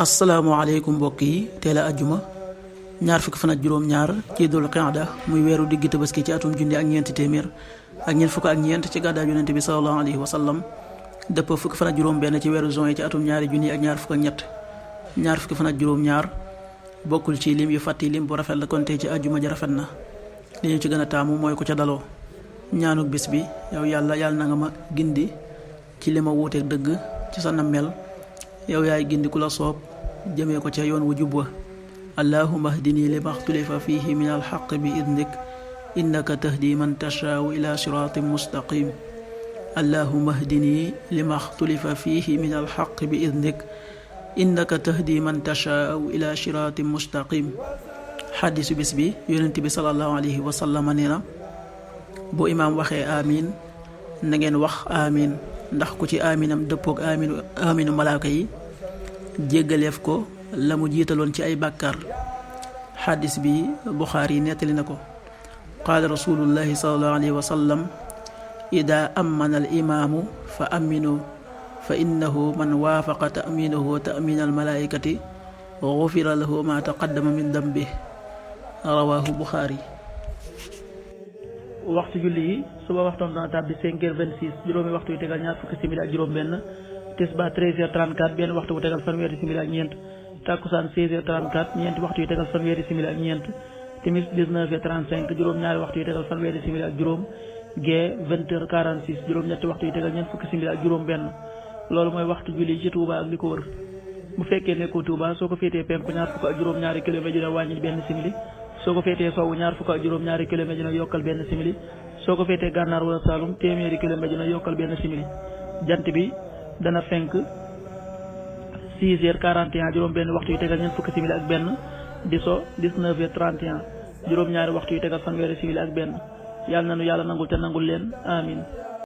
asalaamaaleykum mbokk yi teel a ajjuma ñaar fukki fan ak juróom-ñaar ci dul qiyada muy weeru diggi tabaski ci atum junni ak ñeenti téeméer ak ñeent fukk ak ñeent ci gàddaay yonent bi sallallahu alayhi wa sallam dëpp fukki fan ak juróom-benn ci weeru juin ci atum ñaari junni ak ñaar fukk ak ñett ñaar fukki fan ak juróom-ñaar bokkul ci lim yu fàtti lim bu rafet la kon tey ci ajjuma ja rafet na li ñu ci gën a taamu mooy ko ca daloo ñaanuk bis bi yow yàlla na nga ma gindi ci li ma wuuteeg dëgg ci sa nammeel yow yaay gindi ku la soob jëmee ko ca yoon wu jub wa allahumma hdini lima xtulifa fihi min alxaq bi idnik innaka tahdi man tashaau ila siratin mustaqim allahumma hdini lima xtulifa fihi min alxaq bi idnik innaka tahdi man tashaau ila siratin mustaqim xaddisu bis bi yonent bi sallallahu alayhi wa sallam nee na bu imaam waxee amin na ngeen wax amin ndax ku ci aminam dëppoog aminu malaaka yi jéggaleef ko la mu jiitaloon ci ay bàkkaar xaddis bi Buxaari nettali na ko qaala rasulullahi sallallahu alayhi wa sallam ida amana al imaamu fa aminu fa innahu man waafaqa ta'minahu ta'min al malaikati gufira lahu ma taqaddama min dambi rawaahu Buxaari. waxtu julli yi suba waxtoon dana tàbbi 5h26 juróomi waxtu yu tegal ñaar fukki simili ak juróom benn tisba 13h34 benn waxtu bu tegal fanweeri simili ak ñeent takkusaan 16h34 ñeenti waxtu yu tegal fanweeri simili ak ñeent timis 19h35 juróom-ñaari waxtu yu tegal fanweeri simili ak juróom gee 20h46 juróom-ñetti waxtu yu tegal ñeent fukki simili ak juróom benn loolu mooy waxtu julli ci Touba ak li ko wër bu fekkee nekkoo Touba soo ko féetee penku ñaar fukk ak juróom-ñaari kilomètre dina wàññi benn simili soo ko féetee sowwu ñaar fukk ak juróom-ñaari kilomètre dina yokkal benn simili soo ko féetee gànnaar wala Saalum téeméeri kilomètre dina yokkal benn simili jant bi dana fenk 6h41 juróom benn waxtu yu tegal ñeent fukki simili ak benn di so 19h31 juróom-ñaari waxtu yu tegal fanweeri simili ak benn yàlla nanu yàlla nangul te nangul leen amin